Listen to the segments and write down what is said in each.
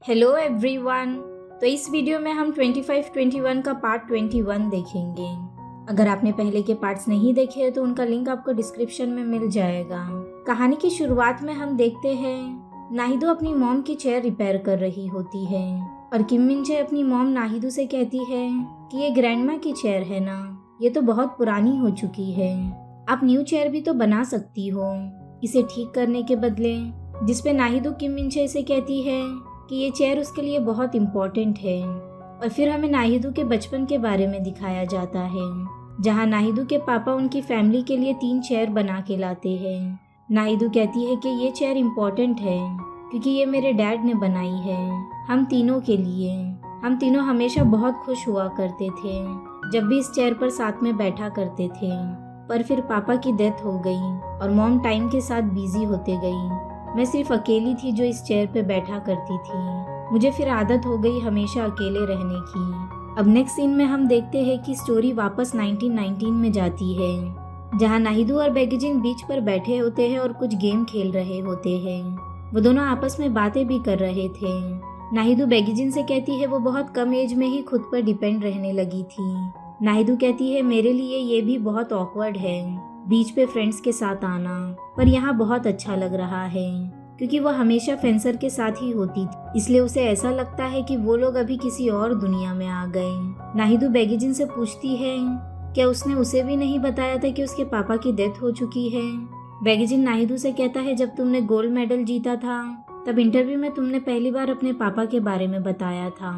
Hello everyone. तो इस video में हम 25-21 का पार्ट 21 देखेंगे। अगर आपने पहले के पार्ट्स नहीं देखे हैं तो उनका लिंक आपको डिस्क्रिप्शन में मिल जाएगा। कहानी की शुरुआत में हम देखते हैं नाहिदो अपनी मॉम की चेयर रिपेयर कर रही होती है और किम मिन जे अपनी मॉम नाहिदो से कहती है कि ये ग्रैंडमा की चेयर है ना, ये तो बहुत पुरानी हो चुकी है, आप न्यू चेयर भी तो बना सकती हो इसे ठीक करने के बदले। जिसपे नाहिदो किम मिन जे से कहती है कि ये चेयर उसके लिए बहुत इम्पोर्टेंट है। और फिर हमें नाहिदो के बचपन के बारे में दिखाया जाता है, जहाँ नाहिदो के पापा उनकी फैमिली के लिए 3 चेयर बना के लाते हैं। नाहिदो कहती है कि ये चेयर इम्पोर्टेंट है क्योंकि ये मेरे डैड ने बनाई है हम तीनों के लिए। हम तीनों हमेशा बहुत खुश हुआ करते थे जब भी इस चेयर पर साथ में बैठा करते थे। पर फिर पापा की डेथ हो गई और मॉम टाइम के साथ बिजी होते गई। मैं सिर्फ अकेली थी जो इस चेयर पे बैठा करती थी। मुझे फिर आदत हो गई हमेशा अकेले रहने की। अब नेक्स्ट सीन में हम देखते हैं कि स्टोरी वापस 1919 में जाती है, जहाँ नाहिदो और बेगजिन बीच पर बैठे होते हैं और कुछ गेम खेल रहे होते हैं। वो दोनों आपस में बातें भी कर रहे थे। नाहिदो बेगजिन से कहती है वो बहुत कम एज में ही खुद पर डिपेंड रहने लगी थी। नाहिदो कहती है मेरे लिए ये भी बहुत ऑकवर्ड है बीच पे फ्रेंड्स के साथ आना, पर यहाँ बहुत अच्छा लग रहा है क्योंकि वो हमेशा फेंसर के साथ ही होती थी, इसलिए उसे ऐसा लगता है कि वो लोग अभी किसी और दुनिया में आ गए। नाहिदो बेगजिन से पूछती है क्या उसने उसे भी नहीं बताया था कि उसके पापा की डेथ हो चुकी है। बेगजिन नाहिदो से कहता है जब तुमने गोल्ड मेडल जीता था तब इंटरव्यू में तुमने पहली बार अपने पापा के बारे में बताया था,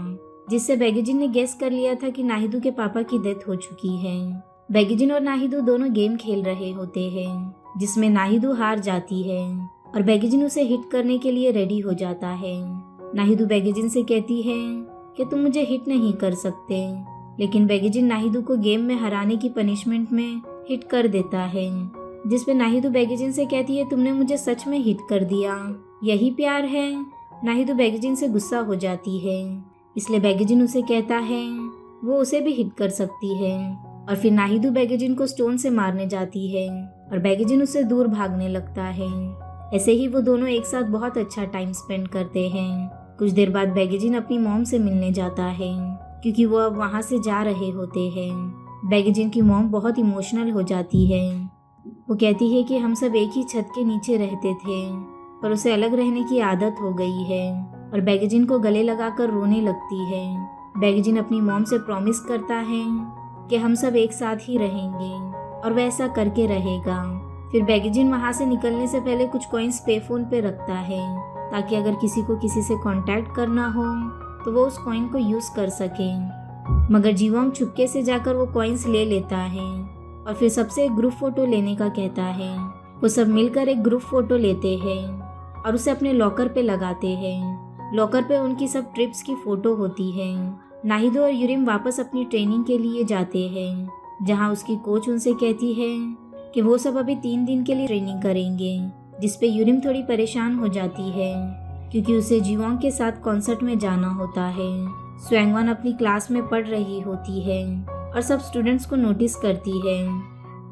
जिससे बेगजिन ने गेस कर लिया था कि नाहिदो के पापा की डेथ हो चुकी है। बेगजिन और नाहिदो दोनों गेम खेल रहे होते हैं, जिसमें नाहिदो हार जाती है और बेगजिन उसे हिट करने के लिए रेडी हो जाता है। नाहिदो बेगजिन से कहती है कि तुम मुझे हिट नहीं कर सकते, लेकिन बेगजिन नाहिदो को गेम में हराने की पनिशमेंट में हिट कर देता है, जिसपे नाहिदो बेगजिन से कहती है तुमने मुझे सच में हिट कर दिया, यही प्यार है। नाहिदो बेगजिन से गुस्सा हो जाती है, इसलिए बेगजिन उसे कहता है वो उसे भी हिट कर सकती है। और फिर नाहिदो बेगजिन को स्टोन से मारने जाती है और बेगजिन उससे दूर भागने लगता है। ऐसे ही वो दोनों एक साथ बहुत अच्छा टाइम स्पेंड करते हैं। कुछ देर बाद बेगजिन अपनी मॉम से मिलने जाता है क्योंकि वो अब वहाँ से जा रहे होते हैं। बेगजिन की मॉम बहुत इमोशनल हो जाती है। वो कहती है कि हम सब एक ही छत के नीचे रहते थे पर उसे अलग रहने की आदत हो गई है और बेगजिन को गले लगाकर रोने लगती है। बेगजिन अपनी मॉम से प्रॉमिस करता है कि हम सब एक साथ ही रहेंगे और वह ऐसा करके रहेगा। फिर बेगजिन वहाँ से निकलने से पहले कुछ कॉइन्स पे फोन पे रखता है ताकि अगर किसी को किसी से कांटेक्ट करना हो तो वो उस कॉइन को यूज कर सके। मगर जीवोंग चुपके से जाकर वो कॉइन्स ले लेता है और फिर सबसे एक ग्रुप फोटो लेने का कहता है। वो सब मिलकर एक ग्रुप फोटो लेते हैं और उसे अपने लॉकर पे लगाते हैं। लॉकर पे उनकी सब ट्रिप्स की फोटो होती है। नाहिदो और यूरिम वापस अपनी ट्रेनिंग के लिए जाते हैं, जहां उसकी कोच उनसे कहती है कि वो सब अभी 3 दिन के लिए ट्रेनिंग करेंगे, जिसपे यूरिम थोड़ी परेशान हो जाती है क्योंकि उसे जीवोंग के साथ कॉन्सर्ट में जाना होता है। स्वैंगवान अपनी क्लास में पढ़ रही होती है और सब स्टूडेंट्स को नोटिस करती है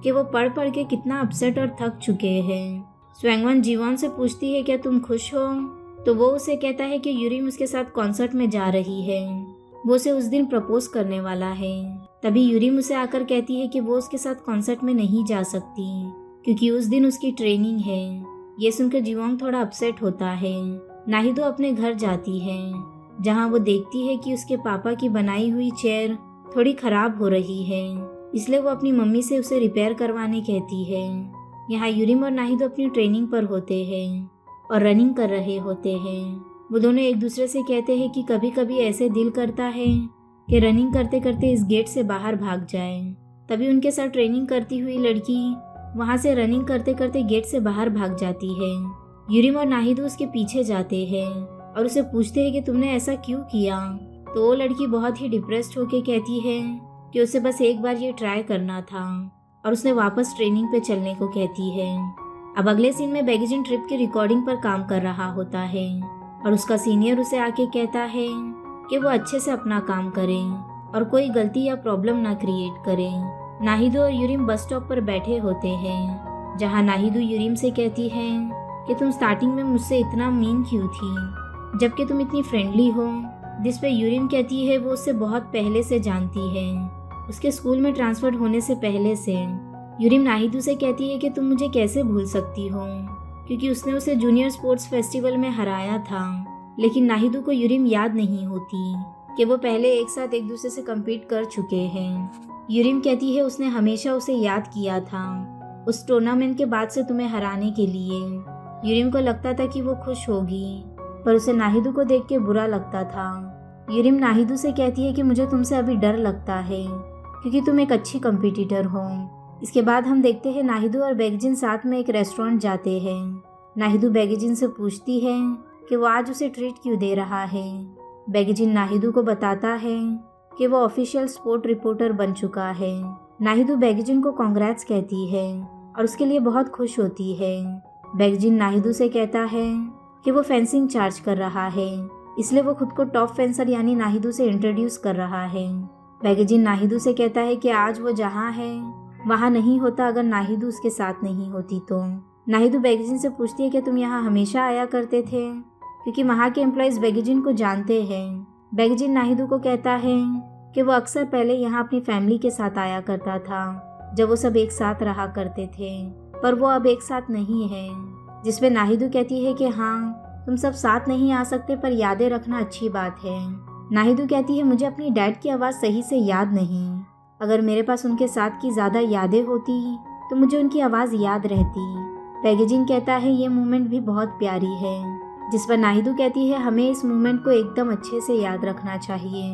कि वो पढ़ पढ़ के कितना अपसेट और थक चुके हैं। स्वैंगवान जीवोंग से पूछती है क्या तुम खुश हो, तो वो उसे कहता है कि यूरिम उसके साथ कॉन्सर्ट में जा रही है, वो उसे उस दिन प्रपोज करने वाला है। तभी यूरिम उसे आकर कहती है कि वो उसके साथ कॉन्सर्ट में नहीं जा सकती क्योंकि उस दिन उसकी ट्रेनिंग है। ये सुनकर जीवोंग थोड़ा अपसेट होता है। नाहिदो अपने घर जाती है, जहां वो देखती है कि उसके पापा की बनाई हुई चेयर थोड़ी खराब हो रही है, इसलिए वो अपनी मम्मी से उसे रिपेयर करवाने कहती है। यहाँ यूरिम और नाहिदो अपनी ट्रेनिंग पर होते हैं और रनिंग कर रहे होते हैं। वो दोनों एक दूसरे से कहते हैं कि कभी कभी ऐसे दिल करता है कि रनिंग करते करते इस गेट से बाहर भाग जाए। तभी उनके साथ ट्रेनिंग करती हुई लड़की वहां से रनिंग करते करते गेट से बाहर भाग जाती है। यूरिम और नाहिदो उसके पीछे जाते हैं और उसे पूछते हैं कि तुमने ऐसा क्यों किया। तो वो लड़की बहुत ही डिप्रेस्ड होकर कहती है कि उसे बस एक बार ये ट्राई करना था और उसने वापस ट्रेनिंग पे चलने को कहती है। अब अगले सीन में बेगजिन ट्रिप की रिकॉर्डिंग पर काम कर रहा होता है और उसका सीनियर उसे आके कहता है कि वो अच्छे से अपना काम करे और कोई गलती या प्रॉब्लम ना क्रिएट करे। नाहिदो और यूरिम बस स्टॉप पर बैठे होते हैं, जहां नाहिदो यूरिम से कहती है कि तुम स्टार्टिंग में मुझसे इतना मीन क्यों थी। जबकि तुम इतनी फ्रेंडली हो। जिस पे यूरिन कहती है वो उससे बहुत पहले से जानती है, उसके स्कूल में ट्रांसफर होने से पहले से। यूरिन नाहिदू से कहती है कि तुम मुझे कैसे भूल सकती हो, क्योंकि उसने उसे जूनियर स्पोर्ट्स फेस्टिवल में हराया था। लेकिन नाहिदू को यूरिन याद नहीं होती कि वो पहले एक साथ एक दूसरे से कम्पीट कर चुके हैं। यूरिन कहती है उसने हमेशा उसे याद किया था उस टूर्नामेंट के बाद से तुम्हें हराने के लिए। यूरिन को लगता था कि वो खुश होगी, पर उसे नाहिदू को देख के बुरा लगता था। यूरिन नाहिदू से कहती है कि मुझे तुमसे अभी डर लगता है क्योंकि तुम एक अच्छी कंपटीटर हो। इसके बाद हम देखते हैं नाहिदू और बेगजिन साथ में एक रेस्टोरेंट जाते हैं। नाहिदू बेगजिन से पूछती है कि वो आज उसे ट्रीट क्यों दे रहा है। बेगजिन नाहिदू को बताता है कि वो ऑफिशियल स्पोर्ट रिपोर्टर बन चुका है। नाहिदू बेगजिन को कांग्रेट्स कहती है और उसके लिए बहुत खुश होती है। बेगजिन नाहिदू से कहता है कि वो फेंसिंग चार्ज कर रहा है, इसलिए वो खुद को टॉप फेंसर यानी नाहिदू से इंट्रोड्यूस कर रहा है। बेगजिन नाहिदू से कहता है कि आज वो जहाँ है वहाँ नहीं होता अगर नाहिदू उसके साथ नहीं होती तो। नाहिदू बेगजिन से पूछती है कि तुम यहाँ हमेशा आया करते थे, क्योंकि वहाँ के एम्प्लॉयज बेगजिन को जानते हैं। बेगजिन नाहिदू को कहता है कि वो अक्सर पहले यहाँ अपनी फैमिली के साथ आया करता था जब वो सब एक साथ रहा करते थे, पर वो अब एक साथ नहीं है। जिसपे नाहिदू कहती है कि हाँ तुम सब साथ नहीं आ सकते, पर यादें रखना अच्छी बात है। नाहिदू कहती है मुझे अपनी डैड की आवाज़ सही से याद नहीं, अगर मेरे पास उनके साथ की ज़्यादा यादें होती तो मुझे उनकी आवाज़ याद रहती। बेगजिन कहता है ये मोमेंट भी बहुत प्यारी है। जिस पर नाहिदू कहती है हमें इस मोमेंट को एकदम अच्छे से याद रखना चाहिए।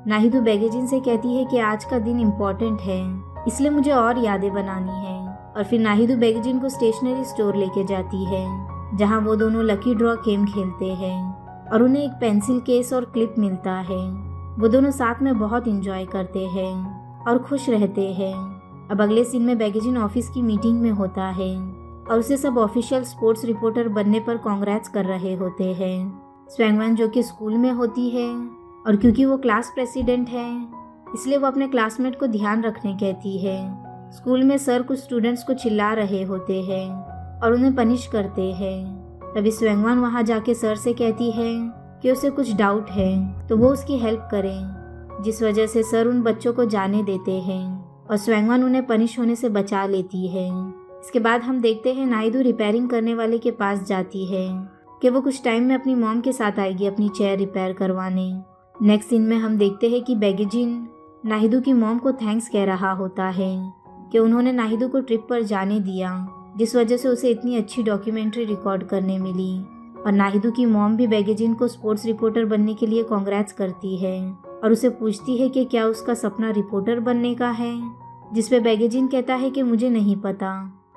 नाहिदू बेगजिन से कहती है कि आज का दिन इम्पोर्टेंट है, इसलिए मुझे और यादें बनानी है। और फिर नाहिदू बेगजिन को स्टेशनरी स्टोर लेके जाती है जहां वो दोनों लकी ड्रॉ गेम खेलते हैं और उन्हें एक पेंसिल केस और क्लिप मिलता है। वो दोनों साथ में बहुत इंजॉय करते हैं और खुश रहते हैं। अब अगले सीन में बेगजिन ऑफिस की मीटिंग में होता है और उसे सब ऑफिशियल स्पोर्ट्स रिपोर्टर बनने पर कांग्रेट्स कर रहे होते हैं। स्वैंगवन जो कि स्कूल में होती है और क्योंकि वो क्लास प्रेसिडेंट है इसलिए वो अपने क्लासमेट को ध्यान रखने कहती है। स्कूल में सर कुछ स्टूडेंट्स को चिल्ला रहे होते हैं और उन्हें पनिश करते हैं। तभी स्वैंगवन वहाँ जाके सर से कहती है कि उसे कुछ डाउट है तो वो उसकी हेल्प करें, जिस वजह से सर उन बच्चों को जाने देते हैं और स्वैंगवन उन्हें पनिश होने से बचा लेती है। इसके बाद हम देखते हैं नाहिदू रिपेयरिंग करने वाले के पास जाती है कि वो कुछ टाइम में अपनी मॉम के साथ आएगी अपनी चेयर रिपेयर करवाने। नेक्स्ट सीन में हम देखते हैं कि बेगजिन नाहिदू की मॉम को थैंक्स कह रहा होता है कि उन्होंने नाहिदू को ट्रिप पर जाने दिया, जिस वजह से उसे इतनी अच्छी डॉक्यूमेंट्री रिकॉर्ड करने मिली। और नाहिदू की मॉम भी बेगजिन को स्पोर्ट्स रिपोर्टर बनने के लिए कांग्रेट्स करती है और उसे पूछती है कि क्या उसका सपना रिपोर्टर बनने का है। जिसपे बेगजिन कहता है कि मुझे नहीं पता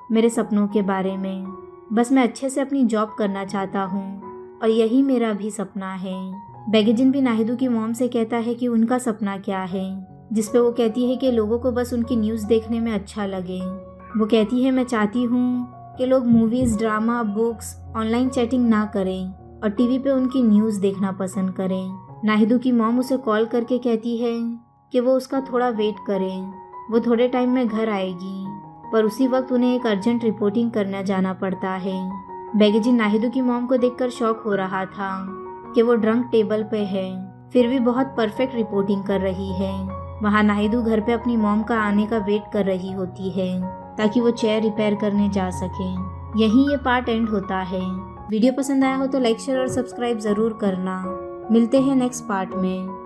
मेरे सपनों के बारे में, बस मैं अच्छे से अपनी जॉब करना चाहता हूँ और यही मेरा भी सपना है। बेगजिन भी नाहिदू की मॉम से कहता है कि उनका सपना क्या है, जिसपे वो कहती है कि लोगों को बस उनकी न्यूज़ देखने में अच्छा लगे। वो कहती है मैं चाहती हूँ कि लोग movies, drama, books, online chatting ना करें और टीवी पे उनकी न्यूज़ देखना पसंद करें। नाहिदू की मॉम उसे कॉल करके कहती है कि वो उसका थोड़ा वेट करें, वो थोड़े टाइम में घर आएगी, पर उसी वक्त उन्हें एक अर्जेंट रिपोर्टिंग करने जाना पड़ता है। बेगजिन नाहिदू की मॉम को देखकर शॉक हो रहा था कि वो ड्रंक टेबल पे है, फिर भी बहुत परफेक्ट रिपोर्टिंग कर रही है। वहाँ नाहिदू घर पे अपनी मॉम का आने का वेट कर रही होती है ताकि वो चेयर रिपेयर करने जा सके। यहीं ये पार्ट एंड होता है। वीडियो पसंद आया हो तो लाइक, शेयर और सब्सक्राइब ज़रूर करना। मिलते हैं नेक्स्ट पार्ट में।